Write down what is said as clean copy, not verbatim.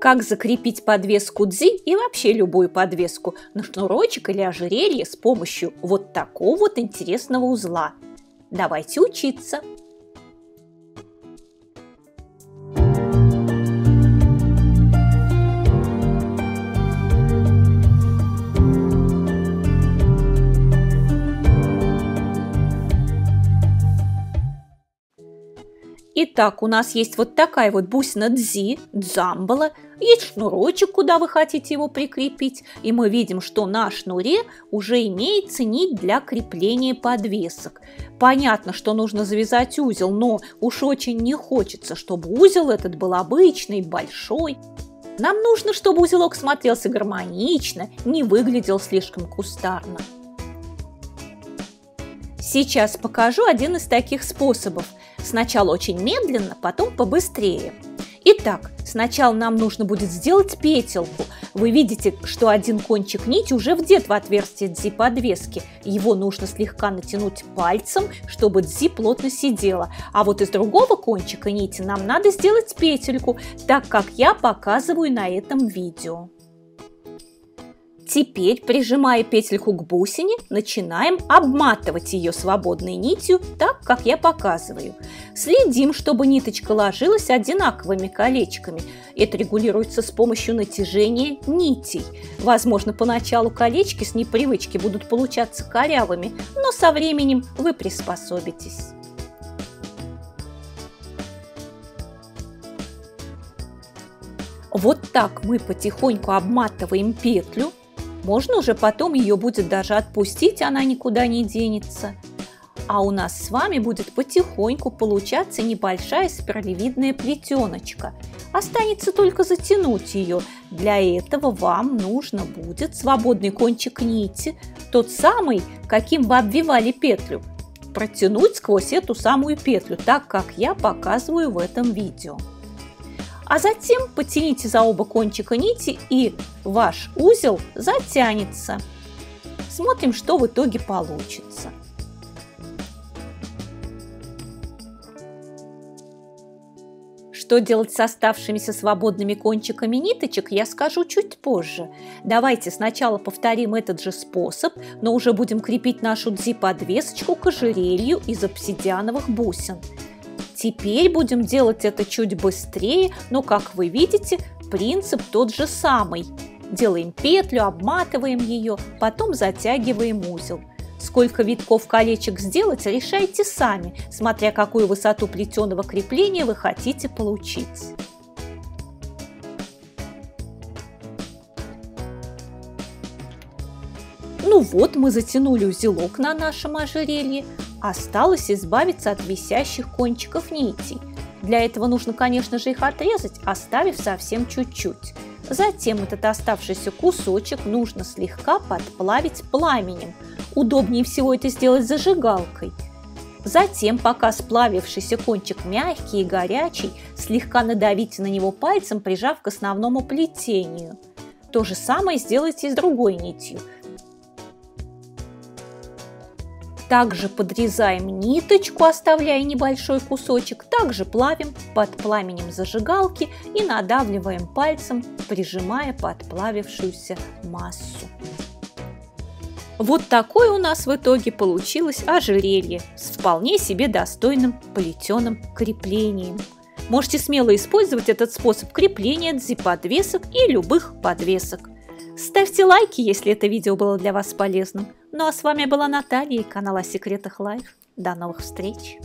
Как закрепить подвеску дзи и вообще любую подвеску на шнурочек или ожерелье с помощью вот такого вот интересного узла. Давайте учиться! Итак, у нас есть вот такая вот бусина дзи, дзамбала, есть шнурочек, куда вы хотите его прикрепить, и мы видим, что на шнуре уже имеется нить для крепления подвесок. Понятно, что нужно завязать узел, но уж очень не хочется, чтобы узел этот был обычный, большой. Нам нужно, чтобы узелок смотрелся гармонично, не выглядел слишком кустарно. Сейчас покажу один из таких способов. Сначала очень медленно, потом побыстрее. Итак, сначала нам нужно будет сделать петельку. Вы видите, что один кончик нити уже вдет в отверстие дзи подвески. Его нужно слегка натянуть пальцем, чтобы дзи плотно сидела. А вот из другого кончика нити нам надо сделать петельку, так как я показываю на этом видео. Теперь, прижимая петельку к бусине, начинаем обматывать ее свободной нитью, так, как я показываю. Следим, чтобы ниточка ложилась одинаковыми колечками. Это регулируется с помощью натяжения нитей. Возможно, поначалу колечки с непривычки будут получаться корявыми, но со временем вы приспособитесь. Вот так мы потихоньку обматываем петлю. Можно уже потом ее будет даже отпустить, она никуда не денется. А у нас с вами будет потихоньку получаться небольшая спиралевидная плетеночка. Останется только затянуть ее. Для этого вам нужно будет свободный кончик нити, тот самый, каким вы обвивали петлю, протянуть сквозь эту самую петлю, так как я показываю в этом видео. А затем потяните за оба кончика нити, и ваш узел затянется. Смотрим, что в итоге получится. Что делать с оставшимися свободными кончиками ниточек, я скажу чуть позже. Давайте сначала повторим этот же способ, но уже будем крепить нашу дзи-подвесочку к ожерелью из обсидиановых бусин. Теперь будем делать это чуть быстрее, но, как вы видите, принцип тот же самый. Делаем петлю, обматываем ее, потом затягиваем узел. Сколько витков колечек сделать, решайте сами, смотря какую высоту плетеного крепления вы хотите получить. Ну вот, мы затянули узелок на нашем ожерелье. Осталось избавиться от висящих кончиков нитей. Для этого нужно, конечно же, их отрезать, оставив совсем чуть-чуть. Затем этот оставшийся кусочек нужно слегка подплавить пламенем. Удобнее всего это сделать зажигалкой. Затем, пока сплавившийся кончик мягкий и горячий, слегка надавите на него пальцем, прижав к основному плетению. То же самое сделайте и с другой нитью. Также подрезаем ниточку, оставляя небольшой кусочек, также плавим под пламенем зажигалки и надавливаем пальцем, прижимая подплавившуюся массу. Вот такое у нас в итоге получилось ожерелье с вполне себе достойным плетеным креплением. Можете смело использовать этот способ крепления дзи-подвесок и любых подвесок. Ставьте лайки, если это видео было для вас полезным. Ну а с вами была Наталья и канал О секретах Лайф. До новых встреч!